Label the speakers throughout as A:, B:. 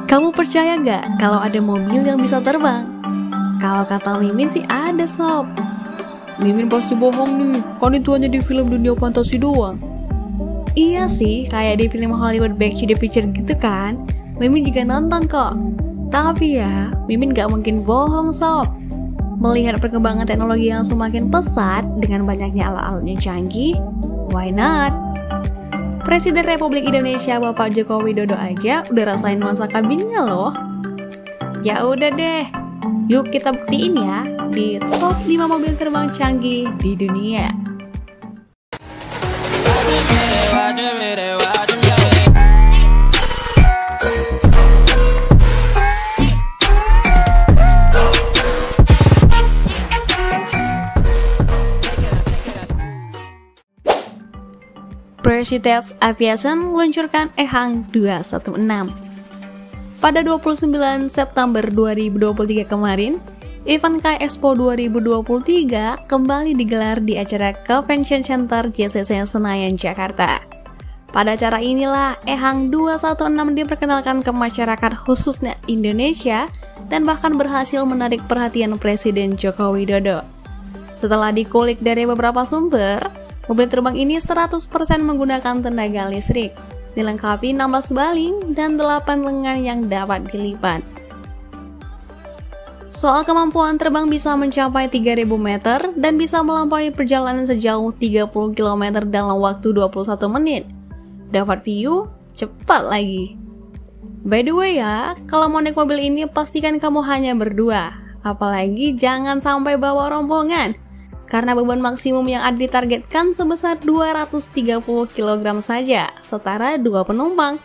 A: Kamu percaya nggak kalau ada mobil yang bisa terbang? Kalau kata Mimin sih ada, sob.
B: Mimin pasti bohong nih, kan itu hanya di film dunia fantasi doang.
A: Iya sih, kayak di film Hollywood Back to the Future gitu kan. Mimin juga nonton kok. Tapi ya, Mimin gak mungkin bohong, sob. Melihat perkembangan teknologi yang semakin pesat dengan banyaknya alat-alat yang canggih, why not? Presiden Republik Indonesia Bapak Joko Widodo aja udah rasain nuansa kabinnya loh. Ya udah deh, yuk kita buktiin ya di top 5 mobil terbang canggih di dunia. Precision Aviation meluncurkan EHang 216. Pada 29 September 2023 kemarin, event KAI Expo 2023 kembali digelar di acara Convention Center JCC Senayan, Jakarta. Pada acara inilah EHang 216 diperkenalkan ke masyarakat khususnya Indonesia dan bahkan berhasil menarik perhatian Presiden Joko Widodo. Setelah dikulik dari beberapa sumber, mobil terbang ini 100% menggunakan tenaga listrik, dilengkapi 16 baling dan 8 lengan yang dapat dilipat. Soal kemampuan terbang bisa mencapai 3000 meter dan bisa melampaui perjalanan sejauh 30 km dalam waktu 21 menit. Dapat view cepat lagi. By the way ya, kalau mau naik mobil ini pastikan kamu hanya berdua, apalagi jangan sampai bawa rombongan. Karena beban maksimum yang ada ditargetkan sebesar 230 kg saja, setara 2 penumpang.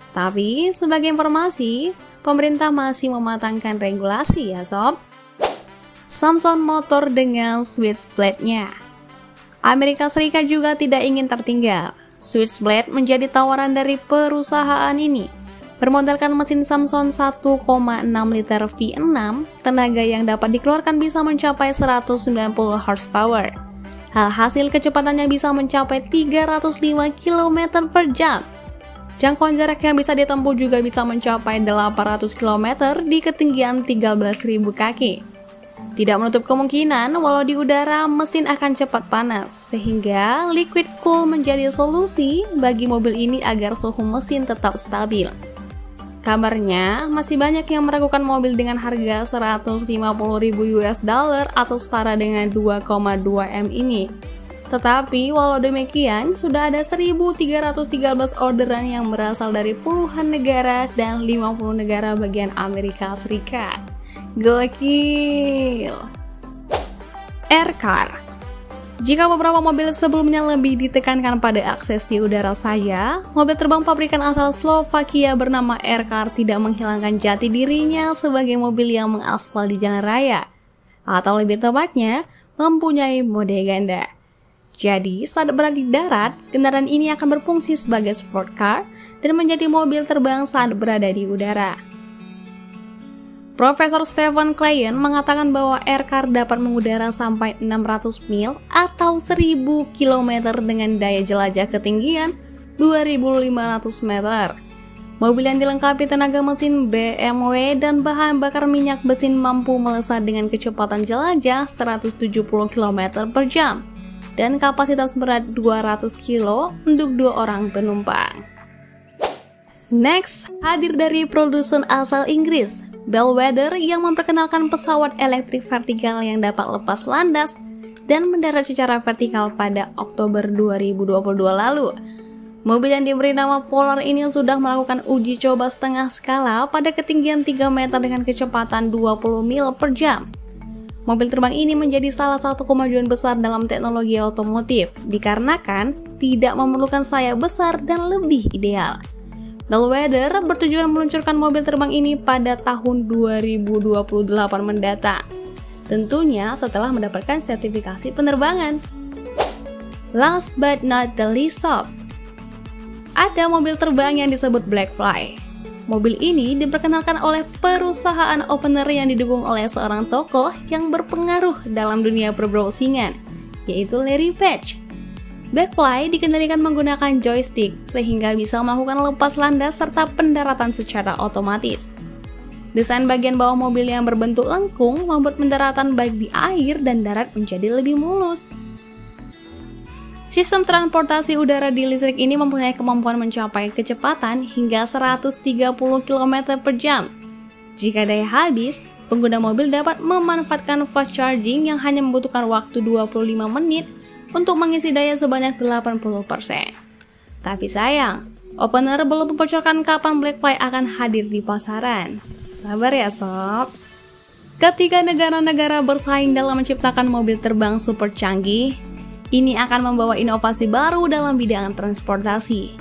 A: Tapi, sebagai informasi, pemerintah masih mematangkan regulasi ya sob. Samsung Motor dengan Switchblade-nya. Amerika Serikat juga tidak ingin tertinggal. Switchblade menjadi tawaran dari perusahaan ini. Bermodalkan mesin Samsung 1,6 liter V6, tenaga yang dapat dikeluarkan bisa mencapai 190 horsepower. Hasil kecepatannya bisa mencapai 305 km per jam. Jangkauan jarak yang bisa ditempuh juga bisa mencapai 800 km di ketinggian 13.000 kaki. Tidak menutup kemungkinan walau di udara mesin akan cepat panas, sehingga liquid cool menjadi solusi bagi mobil ini agar suhu mesin tetap stabil. Kabarnya, masih banyak yang meragukan mobil dengan harga 150.000 US dollar atau setara dengan 2,2 M ini. Tetapi, walau demikian, sudah ada 1.313 orderan yang berasal dari puluhan negara dan 50 negara bagian Amerika Serikat. Gokil! Aircar. Jika beberapa mobil sebelumnya lebih ditekankan pada akses di udara saja, mobil terbang pabrikan asal Slovakia bernama Aircar tidak menghilangkan jati dirinya sebagai mobil yang mengaspal di jalan raya, atau lebih tepatnya, mempunyai mode ganda. Jadi, saat berada di darat, kendaraan ini akan berfungsi sebagai sport car dan menjadi mobil terbang saat berada di udara. Profesor Stephen Klein mengatakan bahwa Aircar dapat mengudara sampai 600 mil atau 1000 km dengan daya jelajah ketinggian 2500 meter. Mobil yang dilengkapi tenaga mesin BMW dan bahan bakar minyak benzin mampu melesat dengan kecepatan jelajah 170 km per jam dan kapasitas berat 200 kg untuk 2 orang penumpang. Next, hadir dari produsen asal Inggris, Bellwether, yang memperkenalkan pesawat elektrik vertikal yang dapat lepas landas dan mendarat secara vertikal pada Oktober 2022 lalu. Mobil yang diberi nama Polar ini sudah melakukan uji coba setengah skala pada ketinggian 3 meter dengan kecepatan 20 mil per jam. Mobil terbang ini menjadi salah satu kemajuan besar dalam teknologi otomotif, dikarenakan tidak memerlukan sayap besar dan lebih ideal. Bellwether bertujuan meluncurkan mobil terbang ini pada tahun 2028 mendatang. Tentunya setelah mendapatkan sertifikasi penerbangan. Last but not the least, sob, ada mobil terbang yang disebut Blackfly. Mobil ini diperkenalkan oleh perusahaan opener yang didukung oleh seorang tokoh yang berpengaruh dalam dunia perbrowsingan, yaitu Larry Page. Backfly dikendalikan menggunakan joystick sehingga bisa melakukan lepas landas serta pendaratan secara otomatis. Desain bagian bawah mobil yang berbentuk lengkung membuat pendaratan baik di air dan darat menjadi lebih mulus. Sistem transportasi udara di listrik ini mempunyai kemampuan mencapai kecepatan hingga 130 km per jam. Jika daya habis, pengguna mobil dapat memanfaatkan fast charging yang hanya membutuhkan waktu 25 menit untuk mengisi daya sebanyak 80%. Tapi sayang, Opener belum membocorkan kapan Backfly akan hadir di pasaran. Sabar ya sob. Ketika negara-negara bersaing dalam menciptakan mobil terbang super canggih, ini akan membawa inovasi baru dalam bidang transportasi.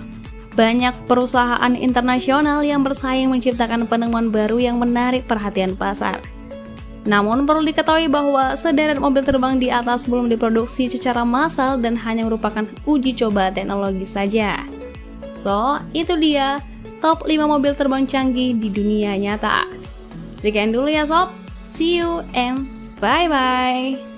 A: Banyak perusahaan internasional yang bersaing menciptakan penemuan baru yang menarik perhatian pasar. Namun perlu diketahui bahwa sederet mobil terbang di atas belum diproduksi secara massal dan hanya merupakan uji coba teknologi saja. So, itu dia top 5 mobil terbang canggih di dunia nyata. Sekian dulu ya sob, see you and bye-bye.